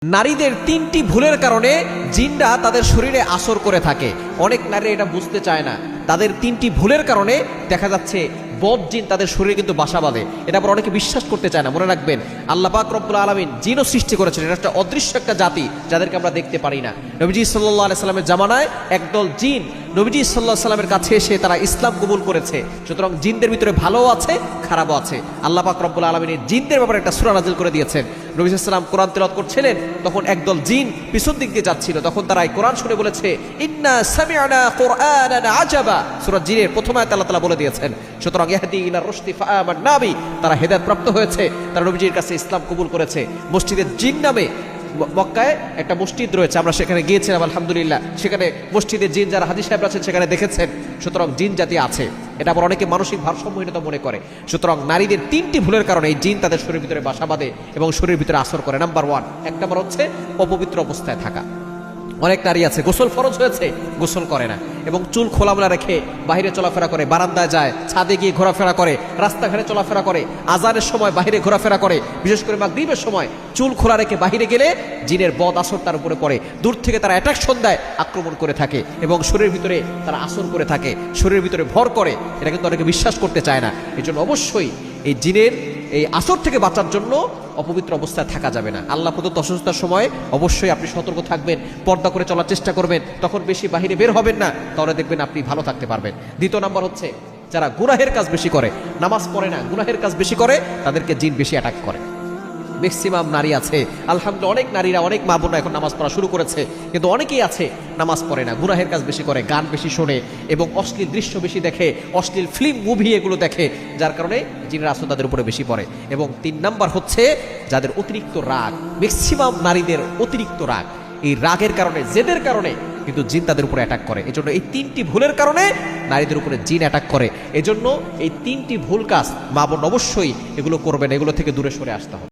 নারীদের তিনটি ভুলের কারণে জিনরা তাদের শরীরে আসর করে থাকে। অনেক নারী এটা বুঝতে চায় না। তাদের তিনটি ভুলের কারণে দেখা যাচ্ছে বদ জিন তাদের শরীরে কিন্তু বাসা বাঁধে। এটা আবার অনেকে বিশ্বাস করতে চায় না। মনে রাখবেন, আল্লাহ পাক রব্বুল আলামিন জিনও সৃষ্টি করেছেন। এটা একটা অদৃশ্য একটা জাতি, যাদেরকে আমরা দেখতে পারি না। নবীজি সাল্লাল্লাহু আলাইহি সাল্লামের জামানায় একদল জিন নবীজি সাল্লাল্লাহু আলাইহি সাল্লামের কাছে এসে তারা ইসলাম কবুল করেছে। সুতরাং জিনদের ভিতরে ভালোও আছে, খারাপও আছে। আল্লাহ পাক রব্বুল আলামিন জিনদের ব্যাপারে একটা সূরা নাযিল করে দিয়েছেন। নবী সাল্লাল্লাহু আলাইহি সাল্লাম কোরআন তেলাওয়াত করছিলেন, তখন একদল জিন পিছন দিক দিয়ে যাচ্ছিল। তখন তারা এই কোরআন শুনে বলেছে, ইন্না সামি'না কুরআনান আজাবা। সূরা জিনের প্রথম আয়াতে আল্লাহ তাআলা বলে দিয়েছেন। সুতরাং ইহদি ইলা রুশদি ফাআমান্না বি, তারা হেদায়েত প্রাপ্ত হয়েছে, তারা নবীজির কাছে ইসলাম কবুল করেছে। মসজিদে জিন নামে মক্কায় একটা মসজিদ রয়েছে, আমরা সেখানে গিয়েছিলাম আলহামদুলিল্লাহ। সেখানে মসজিদে জিন যারা হাজী সাহেব আছেন সেখানে দেখেছেন। সুতরাং জিন জাতি আছে, এটা আবার অনেকে মানসিক ভারসাম্যহীনতা মনে করে। সুতরাং নারীদের তিনটি ভুলের কারণে এই জিন তাদের শরীরের ভিতরে বাসা বাঁধে এবং শরীরের ভিতরে আসর করে। নাম্বার 1, এক নম্বর হচ্ছে অপবিত্র অবস্থায় থাকা। অনেক নারী আছে গোসল ফরজ হয়েছে, গোসল করে না এবং চুল খোলামেলা রেখে বাইরে চলাফেরা করে, বারান্দায় যায়, ছাদে গিয়ে ঘোরাফেরা করে, রাস্তাঘাটে চলাফেরা করে, আজানের সময় বাইরে ঘোরাফেরা করে, বিশেষ করে মাগরিবের সময় চুল খোলা রেখে বাইরে গেলে জিনের বদ আসর তার উপরে পড়ে। দূর থেকে তারা অ্যাট্রাকশন দেয়, আক্রমণ করে থাকে এবং শরীরের ভিতরে তারা আসর করে থাকে, শরীরের ভিতরে ভর করে। এটা কিন্তু অনেকে বিশ্বাস করতে চায় না। এই জন্য অবশ্যই এই জিনের এই আসর থেকে বাঁচার জন্য অপবিত্র অবস্থায় থাকা যাবে না। আল্লাহ প্রদত্ত অসুস্থতার সময় অবশ্যই আপনি সতর্ক থাকবেন, পর্দা করে চলার চেষ্টা করবেন, তখন বেশি বাহিরে বের হবেন না, তাহলে দেখবেন আপনি ভালো থাকতে পারবেন। দ্বিতীয় নাম্বার হচ্ছে যারা গুনাহের কাজ বেশি করে, নামাজ পড়ে না, গুনাহের কাজ বেশি করে, তাদেরকে জিন বেশি অ্যাটাক করে। ম্যাক্সিমাম নারী আছে আলহামদুলিল্লাহ, অনেক নারীরা, অনেক মা বোনরা এখন নামাজ পড়া শুরু করেছে, কিন্তু অনেকেই আছে নামাজ পড়ে না, গুনাহের কাজ বেশি করে, গান বেশি শোনে এবং অশ্লীল দৃশ্য বেশি দেখে, অশ্লীল ফিল্ম মুভি এগুলো দেখে, যার কারণে জিনের আসর তাদের উপরে বেশি পড়ে। এবং 3 নাম্বার হচ্ছে যাদের অতিরিক্ত রাগ। ম্যাক্সিমাম নারীদের অতিরিক্ত রাগ, এই রাগের কারণে, জেদের কারণে কিন্তু জিন তাদের উপরে অ্যাটাক করে। এজন্য এই 3টি ভুলের কারণে নারীদের উপরে জিন অ্যাটাক করে। এজন্য এই 3টি ভুল কাজ মা বোন অবশ্যই এগুলো করবেন, এগুলো থেকে দূরে সরে আসতে হবে।